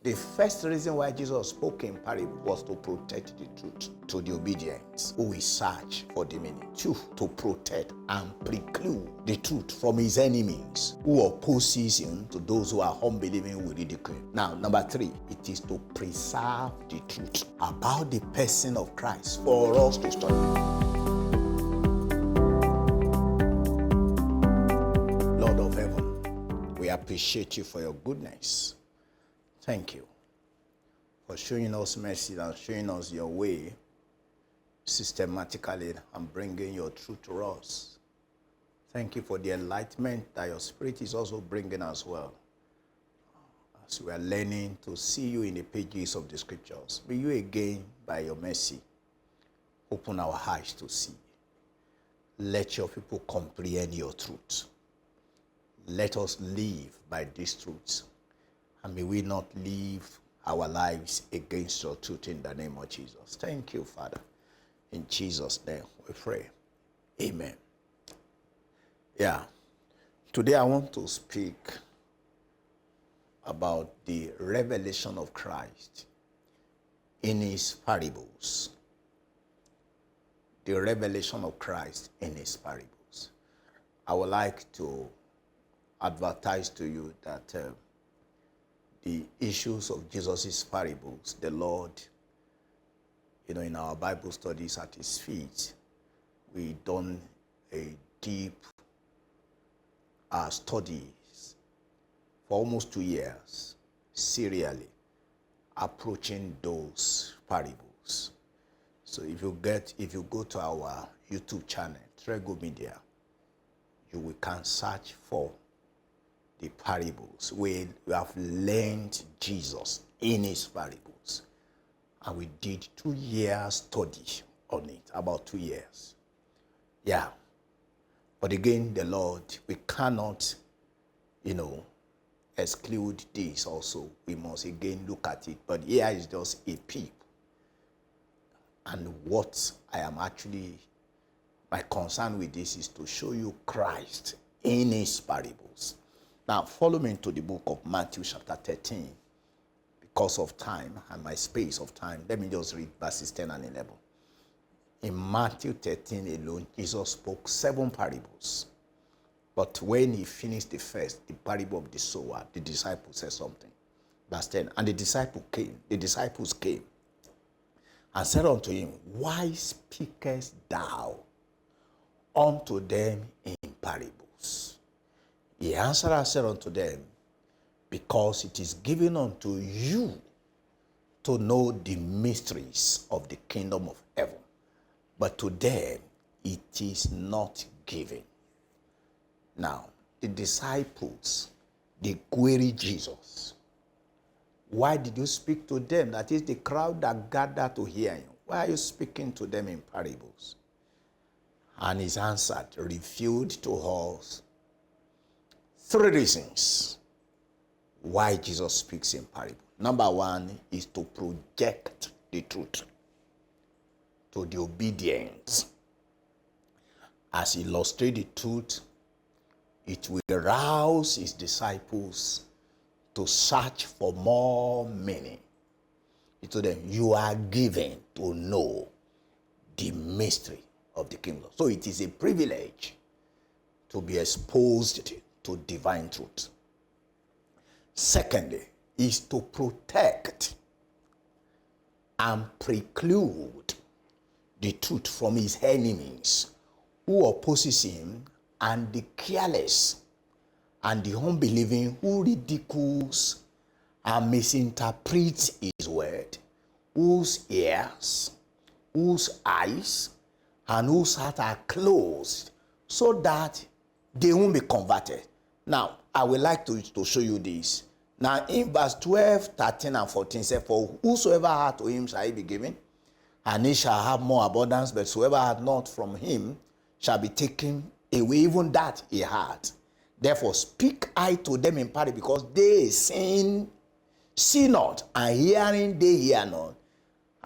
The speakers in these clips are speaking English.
The first reason why Jesus spoke in parable was to protect the truth to the obedient who will search for the meaning. 2, to protect and preclude the truth from his enemies who opposes him to those who are unbelieving with ridicule. Now, number 3, it is to preserve the truth about the person of Christ for us to study. Lord of heaven, we appreciate you for your goodness. Thank you for showing us mercy and showing us your way systematically and bringing your truth to us. Thank you for the enlightenment that your Spirit is also bringing as well. As we are learning to see you in the pages of the Scriptures, may you again, by your mercy, open our eyes to see. Let your people comprehend your truth. Let us live by these truths. And may we not live our lives against your truth in the name of Jesus. Thank you, Father. In Jesus' name we pray. Amen. Yeah. Today I want to speak about the revelation of Christ in his parables. The revelation of Christ in his parables. I would like to advertise to you that the issues of Jesus' parables, the Lord, in our Bible studies at his feet, we done a deep studies for almost 2 years, serially, approaching those parables. So if you go to our YouTube channel, Tregomedia, you can search for the parables where we have learned Jesus in his parables. And we did 2 years study on it, about 2 years. Yeah. But again, the Lord, we cannot, exclude this also. We must again look at it. But here is just a peep. And what I am actually, my concern with this is to show you Christ in his parables. Now, follow me into the book of Matthew chapter 13. Because of time and my space of time, let me just read verses 10 and 11. In Matthew 13 alone, Jesus spoke 7 parables. But when he finished the first, the parable of the sower, the disciples said something. Verse 10, and the disciples came and said unto him, why speakest thou unto them in parables? He answered and said unto them, because it is given unto you to know the mysteries of the kingdom of heaven, but to them it is not given. Now, the disciples, they query Jesus. Why did you speak to them? That is the crowd that gathered to hear you. Why are you speaking to them in parables? And his answer revealed to us 3 reasons why Jesus speaks in parable. Number 1 is to project the truth to the obedient. As he illustrates the truth, it will rouse his disciples to search for more meaning. He told them, you are given to know the mystery of the kingdom. So it is a privilege to be exposed to divine truth. Secondly, is to protect and preclude the truth from his enemies who opposes him, and the careless and the unbelieving who ridicules and misinterprets his word, whose ears, whose eyes, and whose heart are closed, so that they won't be converted. Now, I would like to show you this. Now, in verse 12, 13, and 14, it says, for whosoever hath to him shall he be given, and he shall have more abundance, but whosoever hath not from him shall be taken away even that he had. Therefore speak I to them in parable, because they see not, and hearing they hear not,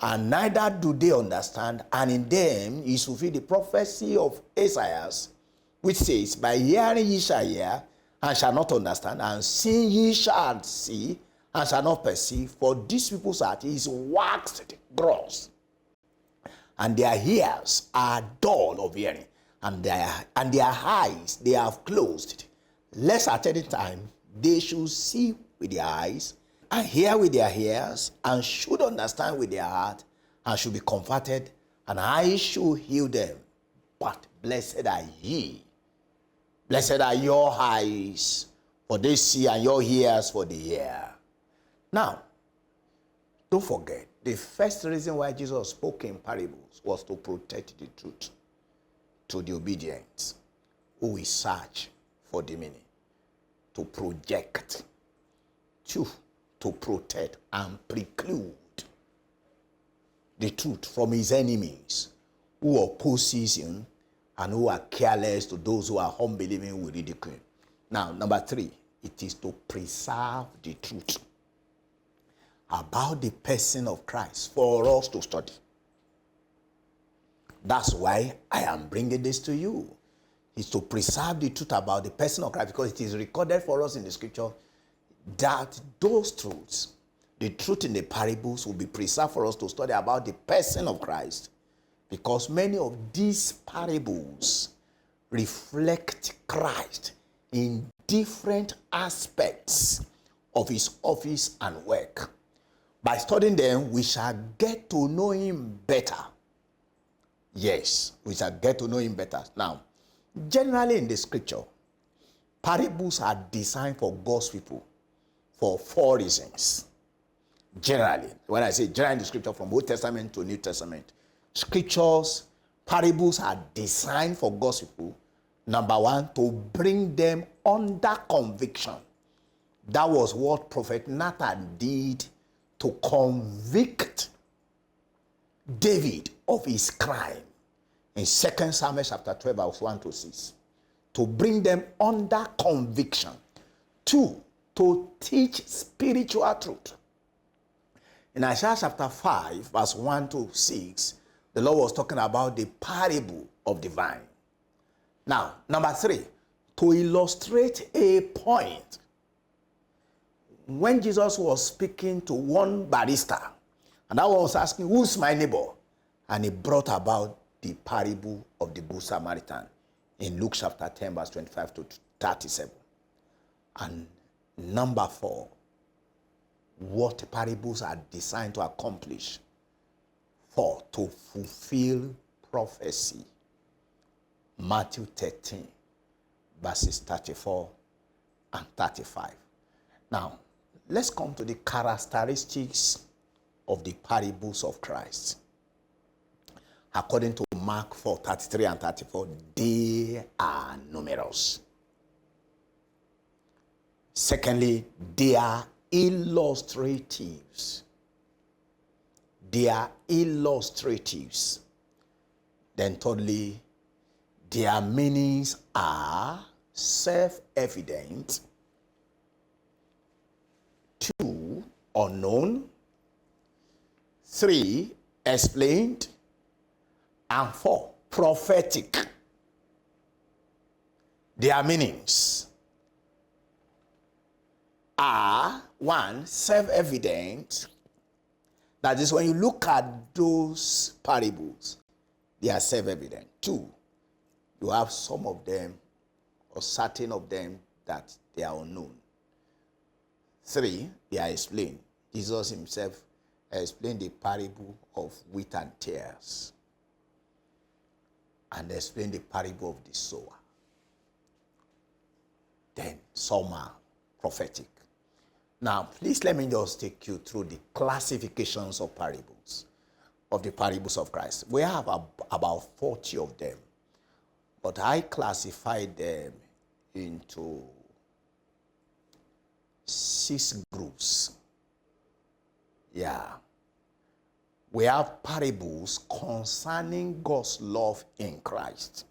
and neither do they understand. And in them is fulfilled the prophecy of Isaiah, which says, by hearing ye shall hear, and shall not understand, and seeing ye shall see, and shall not perceive, for these people's heart is waxed gross, and their ears are dull of hearing, and their eyes they have closed, lest at any time they should see with their eyes, and hear with their ears, and should understand with their heart, and should be comforted, and I should heal them. But blessed are ye, blessed are your eyes, for they see, and your ears, for they hear. Now, don't forget, the first reason why Jesus spoke in parables was to protect the truth to the obedient who will search for the meaning, to project, to protect and preclude the truth from his enemies who opposes him and who are careless, to those who are unbelieving with ridicule. Now, number 3, it is to preserve the truth about the person of Christ for us to study. That's why I am bringing this to you. It's to preserve the truth about the person of Christ, because it is recorded for us in the scripture that those truths, the truth in the parables, will be preserved for us to study about the person of Christ, because many of these parables reflect Christ in different aspects of his office and work. By studying them, we shall get to know him better. Yes, we shall get to know him better. Now, generally in the scripture, parables are designed for God's people for 4 reasons. Generally, when I say generally in the scripture, from Old Testament to New Testament, scriptures, parables are designed for God's people. Number 1, to bring them under conviction. That was what Prophet Nathan did to convict David of his crime in 2 Samuel chapter 12, verse 1 to 6. To bring them under conviction. 2, to teach spiritual truth. In Isaiah chapter 5, verse 1 to 6, the Lord was talking about the parable of the vine. Now, number 3, to illustrate a point. When Jesus was speaking to one barrister, and that one was asking, who's my neighbor? And he brought about the parable of the Good Samaritan in Luke chapter 10, verse 25 to 37. And number 4, what parables are designed to accomplish. 4, to fulfill prophecy. Matthew 13, verses 34 and 35. Now, let's come to the characteristics of the parables of Christ. According to Mark 4, 33 and 34, they are numerous. Secondly, they are illustratives. They are illustratives. Then thirdly, their meanings are self-evident. 2, unknown. 3, explained. And 4, prophetic. Their meanings are 1, self-evident. That is, when you look at those parables, they are self-evident. 2, you have some of them or certain of them that they are unknown. 3, they are explained. Jesus himself explained the parable of wheat and tares, and explained the parable of the sower. Then some are prophetic. Now, please let me just take you through the classifications of parables, of the parables of Christ. We have about 40 of them, but I classified them into 6 groups. Yeah. We have parables concerning God's love in Christ.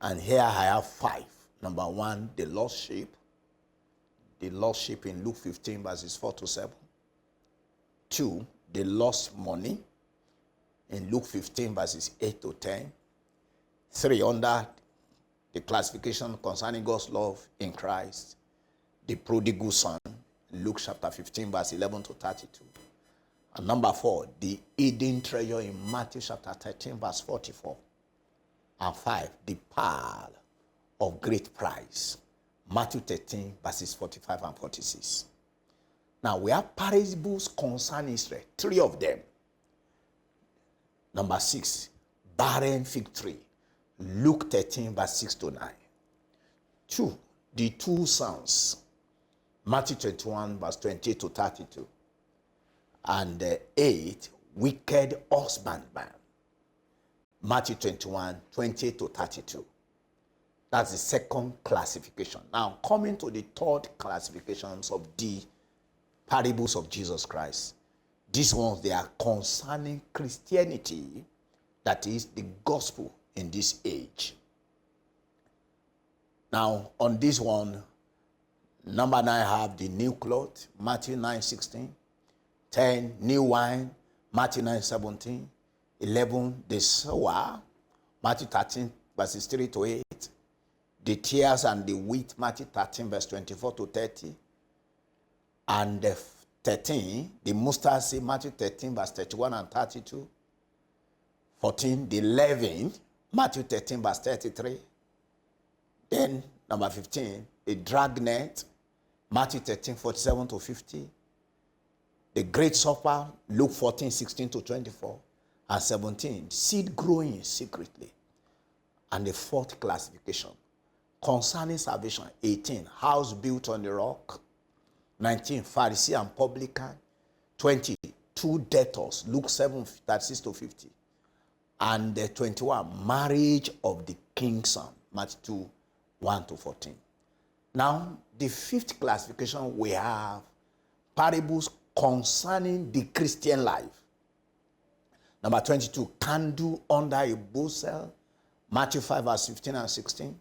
And here I have 5. Number 1, the lost sheep. The lost sheep in Luke 15, verses 4 to 7. 2, the lost money in Luke 15, verses 8 to 10. 3, under the classification concerning God's love in Christ, the prodigal son, Luke chapter 15, verse 11 to 32. And number 4, the hidden treasure in Matthew chapter 13, verse 44. And 5, the pearl of great price. Matthew 13, verses 45 and 46. Now, we have parables concerning Israel, 3 of them. Number 6, barren fig tree. Luke 13, verse 6 to 9. 2, the 2 sons. Matthew 21, verse 28 to 32. And 8, wicked husbandman. Matthew 21, 28 to 32. That's the second classification. Now, coming to the third classifications of the parables of Jesus Christ. These ones, they are concerning Christianity, that is the gospel in this age. Now, on this one, number 9 have the new cloth, Matthew 9:16. 10, new wine, Matthew 9:17. 11, the sower, Matthew 13, verses 3 to 8. The tears and the wheat, Matthew 13, verse 24 to 30. And 13, the mustard seed, Matthew 13, verse 31 and 32. 14, the leaven, Matthew 13, verse 33. Then, number 15, the dragnet, Matthew 13, 47 to 50. The great supper, Luke 14, 16 to 24. And 17, seed growing secretly. And the fourth classification, concerning salvation, 18, house built on the rock. 19, Pharisee and publican. 20, 2 debtors, Luke 7, 36 to 50. And 21, marriage of the king's son, Matthew 2, 1 to 14. Now, the fifth classification, we have parables concerning the Christian life. Number 22, candle under a bushel, Matthew 5, verse 15 and 16.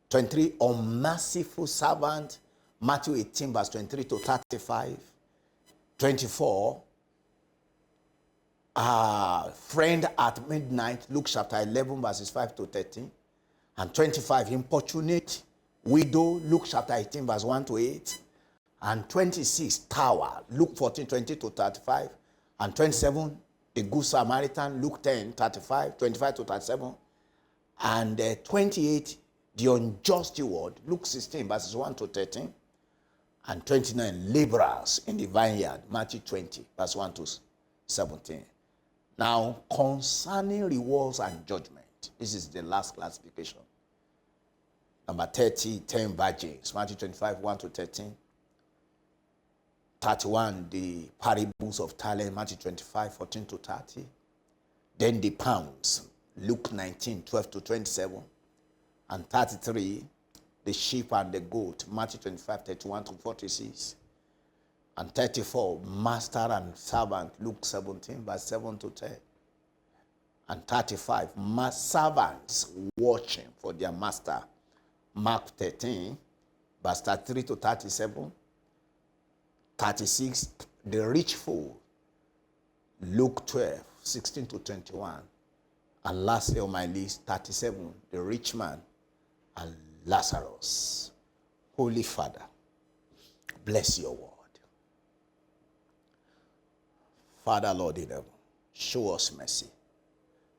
23, unmerciful servant, Matthew 18, verse 23 to 35. 24, friend at midnight, Luke chapter 11, verses 5 to 13. And 25, importunate widow, Luke chapter 18, verse 1 to 8. And 26, tower, Luke 14, 20 to 35. And 27, the good Samaritan, Luke 10, 35, 25 to 37. And 28, the unjust steward, Luke 16, verses 1 to 13. And 29, laborers in the vineyard, Matthew 20, verse 1 to 17. Now, concerning rewards and judgment, this is the last classification. Number 30, 10 virgins, Matthew 25, 1 to 13. 31, the parables of talent, Matthew 25, 14 to 30. Then the pounds, Luke 19, 12 to 27. And 33, the sheep and the goat, Matthew 25, 31 to 46. And 34, master and servant, Luke 17, verse 7 to 10. And 35, servants watching for their master, Mark 13, verse 33 to 37. 36, the rich fool, Luke 12, 16 to 21. And lastly on my list, 37, the rich man and Lazarus. Holy Father, bless your word. Father, Lord in heaven, show us mercy.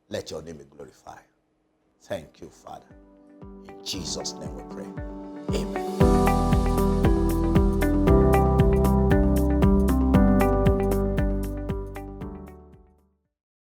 Let your name be glorified. Thank you, Father. In Jesus' name we pray. Amen.